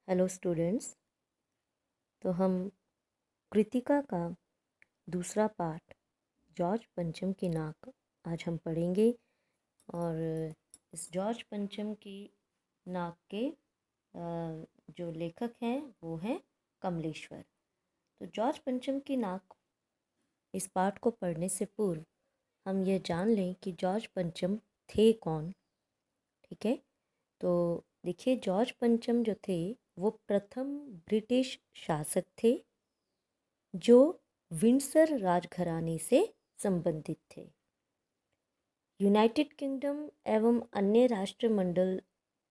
Hello students. तो हम कृतिका का दूसरा पार्ट जॉर्ज पंचम की नाक आज हम पढ़ेंगे। और इस जॉर्ज पंचम की नाक के जो लेखक हैं वो हैं कमलेश्वर। तो जॉर्ज पंचम की नाक इस पाठ को पढ़ने से पूर्व हम ये जान लें कि जॉर्ज पंचम थे कौन। ठीक है, तो देखिए, जॉर्ज पंचम जो थे वो प्रथम ब्रिटिश शासक थे जो विंडसर राजघराने से संबंधित थे। यूनाइटेड किंगडम एवं अन्य राष्ट्रमंडल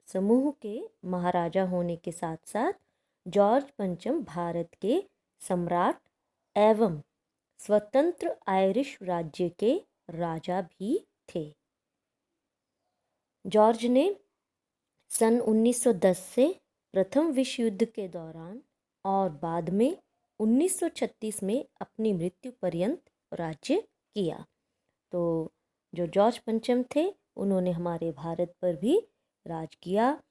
समूह के महाराजा होने के साथ साथ जॉर्ज पंचम भारत के सम्राट एवं स्वतंत्र आयरिश राज्य के राजा भी थे। जॉर्ज ने सन 1910 से प्रथम विश्व युद्ध के दौरान और बाद में 1936 में अपनी मृत्यु पर्यंत राज्य किया। तो जो जॉर्ज पंचम थे उन्होंने हमारे भारत पर भी राज किया।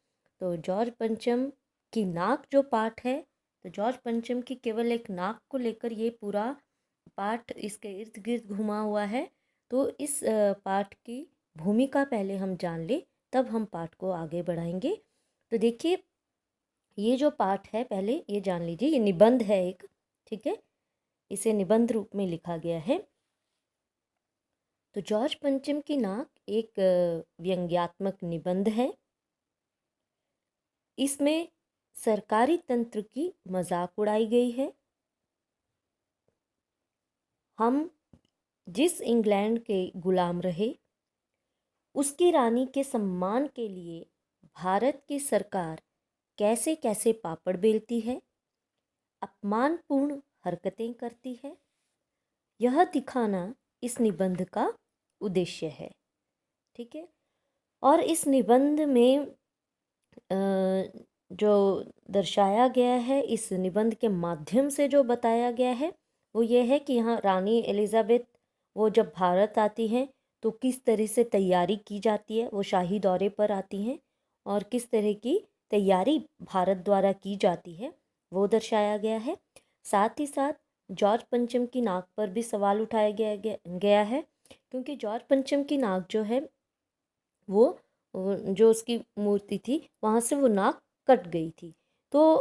तो जॉर्ज पंचम की नाक जो पाठ है, तो जॉर्ज पंचम की केवल एक नाक को लेकर ये पूरा पाठ इसके इर्द गिर्द घुमा हुआ है। तो इस पाठ की भूमिका पहले हम जान ले, तब हम पाठ को आगे बढ़ाएंगे। तो देखिए, ये जो पाठ है पहले ये जान लीजिए, ये निबंध है एक। ठीक है, इसे निबंध रूप में लिखा गया है। तो जॉर्ज पंचम की नाक एक व्यंग्यात्मक निबंध है। इसमें सरकारी तंत्र की मजाक उड़ाई गई है। हम जिस इंग्लैंड के गुलाम रहे उसकी रानी के सम्मान के लिए भारत की सरकार कैसे कैसे पापड़ बेलती है, अपमानपूर्ण हरकतें करती है, यह दिखाना इस निबंध का उद्देश्य है। ठीक है, और इस निबंध में जो दर्शाया गया है, इस निबंध के माध्यम से जो बताया गया है वो ये है कि यहाँ रानी एलिज़ाबेथ वो जब भारत आती हैं तो किस तरह से तैयारी की जाती है। वो शाही दौरे पर आती हैं और किस तरह की तैयारी भारत द्वारा की जाती है वो दर्शाया गया है। साथ ही साथ जॉर्ज पंचम की नाक पर भी सवाल उठाया गया है, क्योंकि जॉर्ज पंचम की नाक जो है वो जो उसकी मूर्ति थी वहाँ से वो नाक कट गई थी। तो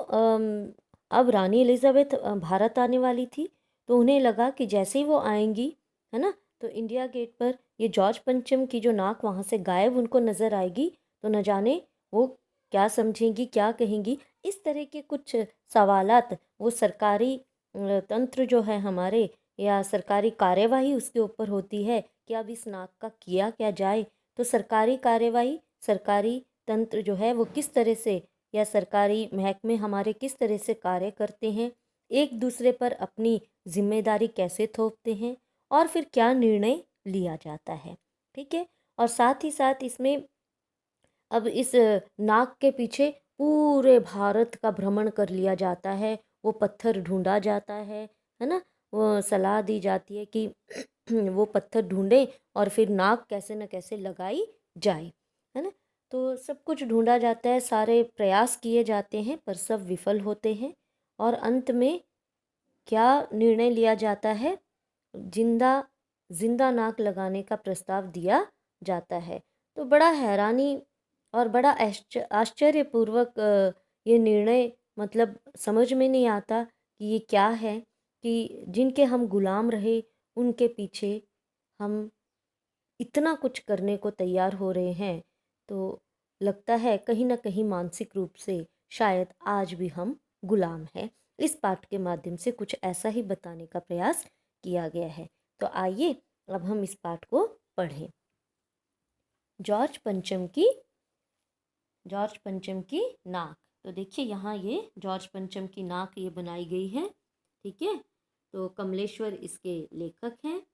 अब रानी एलिज़ाबेथ भारत आने वाली थी, तो उन्हें लगा कि जैसे ही वो आएंगी, है ना, तो इंडिया गेट पर ये जॉर्ज पंचम की जो नाक वहाँ से गायब उनको नज़र आएगी, तो न जाने वो क्या समझेंगी, क्या कहेंगी। इस तरह के कुछ सवालात वो सरकारी तंत्र जो है हमारे, या सरकारी कार्यवाही उसके ऊपर होती है कि अब इस नाक का किया क्या जाए। तो सरकारी कार्यवाही, सरकारी तंत्र जो है वो किस तरह से, या सरकारी महकमे हमारे किस तरह से कार्य करते हैं, एक दूसरे पर अपनी जिम्मेदारी कैसे थोपते हैं और फिर क्या निर्णय लिया जाता है। ठीक है, और साथ ही साथ इसमें अब इस नाक के पीछे पूरे भारत का भ्रमण कर लिया जाता है। वो पत्थर ढूंढा जाता है ना, वो सलाह दी जाती है कि वो पत्थर ढूंढें और फिर नाक कैसे न कैसे लगाई जाए, है ना। तो सब कुछ ढूंढा जाता है, सारे प्रयास किए जाते हैं, पर सब विफल होते हैं। और अंत में क्या निर्णय लिया जाता है? जिंदा जिंदा नाक लगाने का प्रस्ताव दिया जाता है। तो बड़ा हैरानी और बड़ा आश्चर्यपूर्वक ये निर्णय, मतलब समझ में नहीं आता कि ये क्या है, कि जिनके हम गुलाम रहे उनके पीछे हम इतना कुछ करने को तैयार हो रहे हैं। तो लगता है कहीं ना कहीं मानसिक रूप से शायद आज भी हम गुलाम हैं। इस पाठ के माध्यम से कुछ ऐसा ही बताने का प्रयास किया गया है। तो आइए अब हम इस पाठ को पढ़ें। जॉर्ज पंचम की नाक। तो देखिए, यहाँ ये जॉर्ज पंचम की नाक ये बनाई गई है। ठीक है, तो कमलेश्वर इसके लेखक हैं।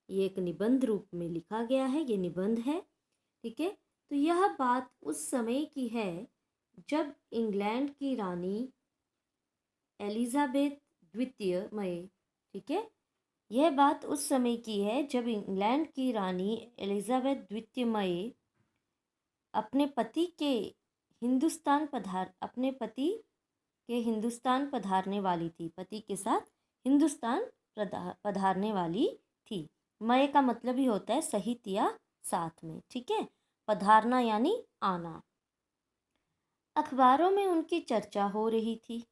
ये एक निबंध रूप में लिखा गया है, ये निबंध है। ठीक है, तो यह बात उस समय की है जब इंग्लैंड की रानी एलिजाबेथ द्वितीय मई, ठीक है, यह बात उस समय की है जब इंग्लैंड की रानी एलिजाबेथ द्वितीय मई अपने पति के हिंदुस्तान पधारने वाली थी, पति के साथ हिंदुस्तान पधारने वाली थी। मय का मतलब ही होता है सहित या साथ में, ठीक है। पधारना यानी आना। अखबारों में उनकी चर्चा हो रही थी।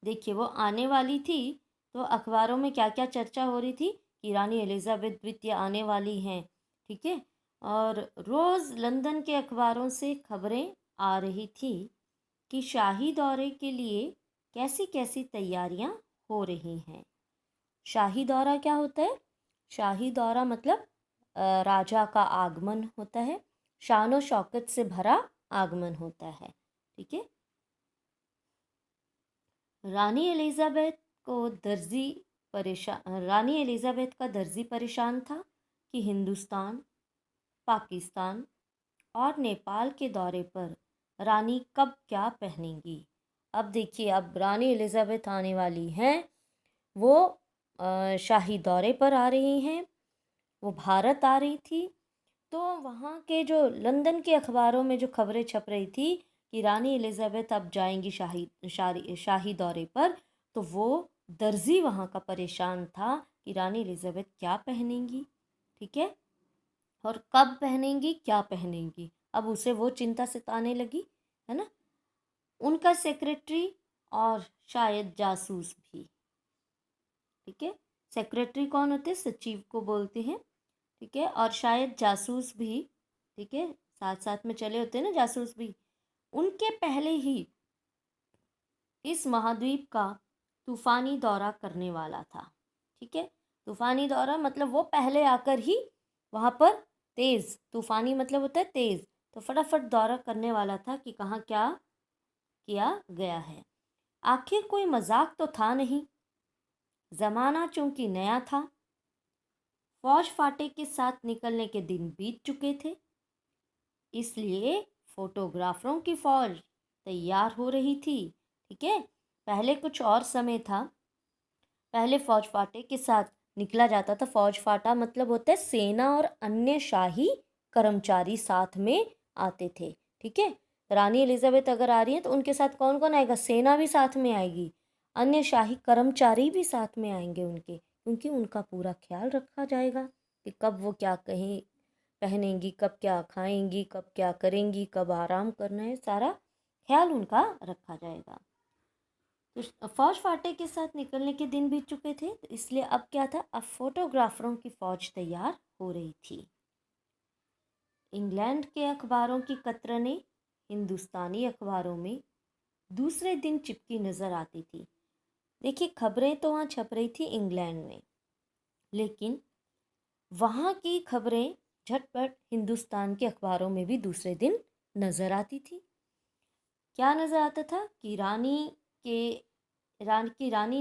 देखिए, वो आने वाली थी तो अखबारों में क्या क्या चर्चा हो रही थी कि रानी एलिजाबेथ द्वितीय आने वाली हैं, ठीक है। और रोज़ लंदन के अखबारों से खबरें आ रही थी कि शाही दौरे के लिए कैसी कैसी तैयारियां हो रही हैं। शाही दौरा क्या होता है? शाही दौरा मतलब राजा का आगमन होता है, शान और शौकत से भरा आगमन होता है, ठीक है। रानी एलिजाबेथ का दर्जी परेशान था कि हिंदुस्तान, पाकिस्तान और नेपाल के दौरे पर रानी कब क्या पहनेंगी। अब देखिए, अब रानी एलिजाबेथ आने वाली हैं, वो शाही दौरे पर आ रही हैं, वो भारत आ रही थी। तो वहाँ के जो लंदन के अखबारों में जो खबरें छप रही थी कि रानी एलिजाबेथ अब जाएंगी शाही दौरे पर, तो वो दर्जी वहाँ का परेशान था कि रानी एलिजाबेथ क्या पहनेंगी, ठीक है, और कब पहनेंगी, क्या पहनेंगी। अब उसे वो चिंता सताने लगी, है ना। उनका सेक्रेटरी और शायद जासूस भी, ठीक है। सेक्रेटरी कौन होते हैं? सचिव को बोलते हैं, ठीक है। और शायद जासूस भी, ठीक है, साथ साथ में चले होते हैं ना जासूस भी। उनके पहले ही इस महाद्वीप का तूफानी दौरा करने वाला था, ठीक है। तूफानी दौरा मतलब वो पहले आकर ही वहाँ पर तेज़, तूफानी मतलब होता है तेज़, तो फटाफट दौरा करने वाला था कि कहाँ क्या किया गया है। आखिर कोई मजाक तो था नहीं, ज़माना चूंकि नया था, फौज फाटे के साथ निकलने के दिन बीत चुके थे, इसलिए फोटोग्राफरों की फौज तैयार हो रही थी, ठीक है। पहले कुछ और समय था, पहले फौज फाटे के साथ निकला जाता था। फौज फाटा मतलब होता है सेना और अन्य शाही कर्मचारी साथ में आते थे, ठीक है। रानी एलिजाबेथ अगर आ रही है तो उनके साथ कौन कौन आएगा? सेना भी साथ में आएगी, अन्य शाही कर्मचारी भी साथ में आएंगे उनके, क्योंकि उनका पूरा ख्याल रखा जाएगा कि कब वो क्या कहीं पहनेंगी, कब क्या खाएंगी, कब क्या करेंगी, कब आराम करना है, सारा ख्याल उनका रखा जाएगा। तो फौज फाटे के साथ निकलने के दिन बीत चुके थे, तो इसलिए अब क्या था, अब फोटोग्राफरों की फौज तैयार हो रही थी। इंग्लैंड के अखबारों की कतरनें हिंदुस्तानी अखबारों में दूसरे दिन चिपकी नजर आती थी। देखिए, खबरें तो वहाँ छप रही थी इंग्लैंड में, लेकिन वहाँ की खबरें झटपट हिंदुस्तान के अखबारों में भी दूसरे दिन नजर आती थी। क्या नजर आता था कि रानी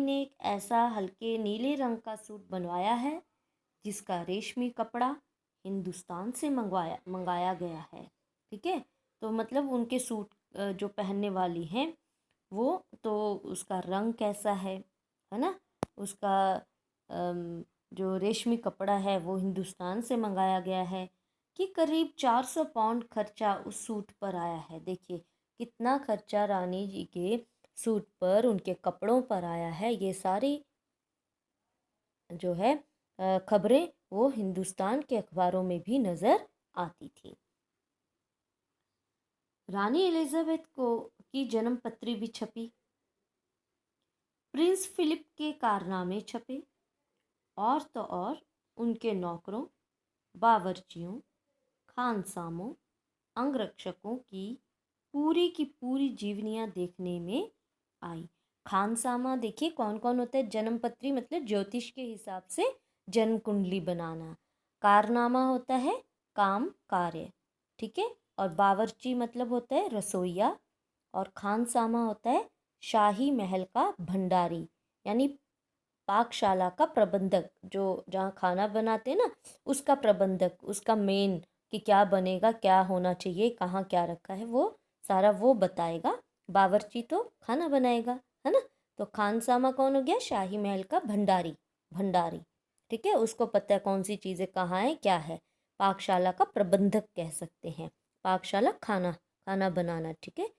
ने एक ऐसा हल्के नीले रंग का सूट बनवाया है जिसका रेशमी कपड़ा हिंदुस्तान से मंगाया गया है, ठीक है। तो मतलब उनके सूट जो पहनने वाली हैं वो, तो उसका रंग कैसा है ना, उसका जो रेशमी कपड़ा है वो हिंदुस्तान से मंगाया गया है, कि करीब 400 पाउंड खर्चा उस सूट पर आया है। देखिए, कितना खर्चा रानी जी के सूट पर, उनके कपड़ों पर आया है। ये सारी जो है खबरें वो हिंदुस्तान के अखबारों में भी नज़र आती थी। रानी एलिजाबेथ की जन्म पत्री भी छपी, प्रिंस फिलिप के कारनामे छपे, और तो और उनके नौकरों, बावर्चियों, खानसामों, अंगरक्षकों की पूरी जीवनियाँ देखने में आई। खानसामा देखिए कौन कौन होता है? जन्म पत्री मतलब ज्योतिष के हिसाब से जन्म कुंडली बनाना। कारनामा होता है काम कार्य, ठीक है। और बावर्ची मतलब होता है रसोइया, और खानसामा होता है शाही महल का भंडारी, यानी पाकशाला का प्रबंधक, जो जहाँ खाना बनाते हैं ना उसका प्रबंधक, उसका मेन, कि क्या बनेगा, क्या होना चाहिए, कहाँ क्या रखा है, वो सारा वो बताएगा। बावर्ची तो खाना बनाएगा, है ना। तो खानसामा कौन हो गया? शाही महल का भंडारी, भंडारी, ठीक है। उसको पता है कौन सी चीज़ें कहाँ है, क्या है। पाकशाला का प्रबंधक कह सकते हैं, पाकशाला खाना खाना बनाना, ठीक है।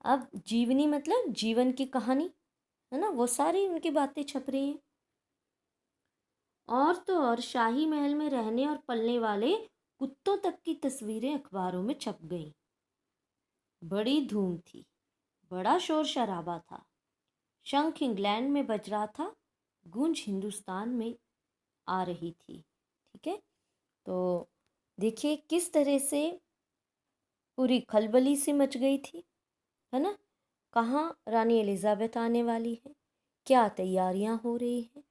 अब जीवनी मतलब जीवन की कहानी, है ना, वो सारी उनकी बातें छप रही हैं। और तो और शाही महल में रहने और पलने वाले कुत्तों तक की तस्वीरें अखबारों में छप गईं। बड़ी धूम थी, बड़ा शोर शराबा था। शंख इंग्लैंड में बज रहा था, गूंज हिंदुस्तान में आ रही थी। ठीक है, तो देखिए किस तरह से पूरी खलबली सी मच गई थी, है ना। कहाँ रानी एलिजाबेथ आने वाली है, क्या तैयारियां हो रही हैं,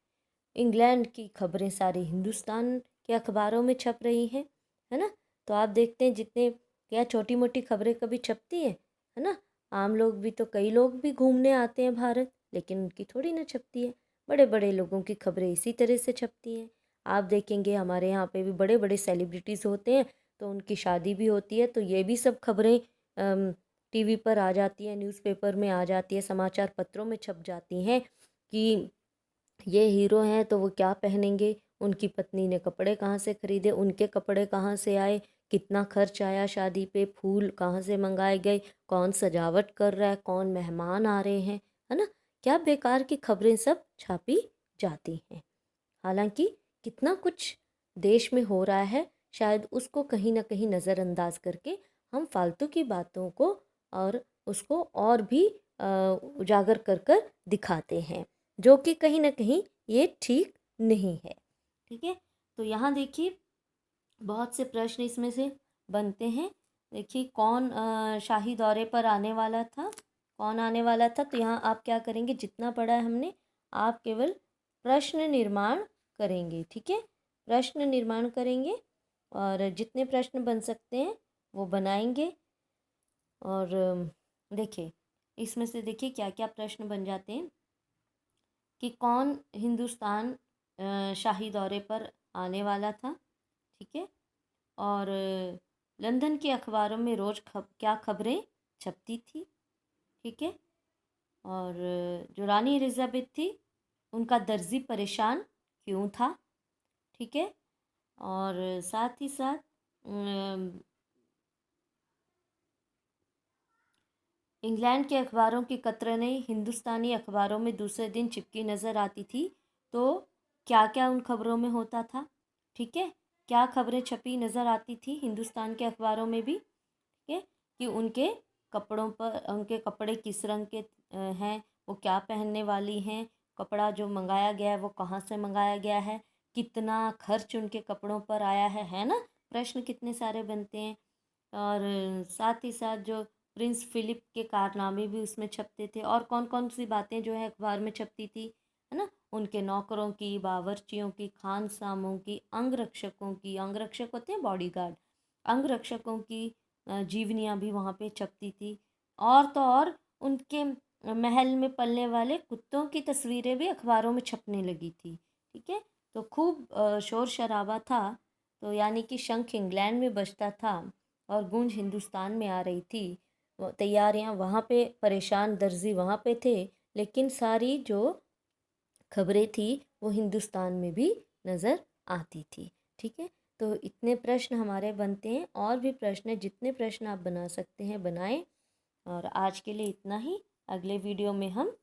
इंग्लैंड की खबरें सारे हिंदुस्तान के अखबारों में छप रही हैं, है ना। तो आप देखते हैं जितने क्या छोटी मोटी खबरें कभी छपती हैं, है ना। आम लोग भी तो कई लोग भी घूमने आते हैं भारत, लेकिन उनकी थोड़ी ना छपती है। बड़े बड़े लोगों की खबरें इसी तरह से छपती हैं। आप देखेंगे हमारे यहाँ पे भी बड़े बड़े सेलिब्रिटीज़ होते हैं, तो उनकी शादी भी होती है, तो ये भी सब खबरें टीवी पर आ जाती है, न्यूज़पेपर में आ जाती है, समाचार पत्रों में छप जाती हैं कि ये हीरो हैं तो वो क्या पहनेंगे, उनकी पत्नी ने कपड़े कहाँ से खरीदे, उनके कपड़े कहाँ से आए, कितना खर्च आया शादी पे, फूल कहाँ से मंगाए गए, कौन सजावट कर रहा है, कौन मेहमान आ रहे हैं, है ना। क्या बेकार की खबरें सब छापी जाती हैं। हालांकि कितना कुछ देश में हो रहा है, शायद उसको कहीं ना कहीं नज़रअंदाज करके हम फालतू की बातों को और उसको और भी उजागर कर कर दिखाते हैं, जो कि कहीं ना कहीं ये ठीक नहीं है। ठीक है, तो यहाँ देखिए बहुत से प्रश्न इसमें से बनते हैं। देखिए कौन शाही दौरे पर आने वाला था, कौन आने वाला था, तो यहाँ आप क्या करेंगे, जितना पढ़ा है हमने, आप केवल प्रश्न निर्माण करेंगे। ठीक है, प्रश्न निर्माण करेंगे और जितने प्रश्न बन सकते हैं वो बनाएंगे। और देखिए इसमें से देखिए क्या क्या प्रश्न बन जाते हैं कि कौन हिंदुस्तान शाही दौरे पर आने वाला था। ठीक है, और लंदन के अखबारों में रोज़ क्या खबरें छपती थी। ठीक है, और जो रानी एलिजाबेथ थी उनका दर्जी परेशान क्यों था। ठीक है, और साथ ही साथ इंग्लैंड के अखबारों की कतरनें हिंदुस्तानी अखबारों में दूसरे दिन चिपकी नज़र आती थी, तो क्या क्या उन खबरों में होता था। ठीक है, क्या खबरें छपी नज़र आती थी हिंदुस्तान के अखबारों में भी। ठीक है, कि उनके कपड़ों पर, उनके कपड़े किस रंग के हैं, वो क्या पहनने वाली हैं, कपड़ा जो मंगाया गया है वो कहाँ से मंगाया गया है, कितना खर्च उनके कपड़ों पर आया है ना। प्रश्न कितने सारे बनते हैं। और साथ ही साथ जो प्रिंस फिलिप के कारनामे भी उसमें छपते थे, और कौन कौन सी बातें जो है अखबार में छपती थी, है ना। उनके नौकरों की, बावर्चियों की, खानसामों की, अंगरक्षकों की, अंगरक्षक होते हैं बॉडीगार्ड, अंगरक्षकों की जीवनियाँ भी वहाँ पे छपती थी। और तो और उनके महल में पलने वाले कुत्तों की तस्वीरें भी अखबारों में छपने लगी थी। ठीक है, तो खूब शोर शराबा था। तो यानी कि शंख इंग्लैंड में बजता था और गूंज हिंदुस्तान में आ रही थी। तैयारियां वहाँ पे, परेशान दर्जी वहाँ पे थे, लेकिन सारी जो खबरें थी वो हिंदुस्तान में भी नज़र आती थी। ठीक है, तो इतने प्रश्न हमारे बनते हैं, और भी प्रश्न जितने प्रश्न आप बना सकते हैं बनाएं। और आज के लिए इतना ही, अगले वीडियो में हम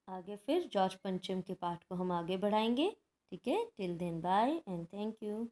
आगे फिर जॉर्ज पंचम के पाठ को हम आगे बढ़ाएंगे। ठीक है, till then bye and thank you.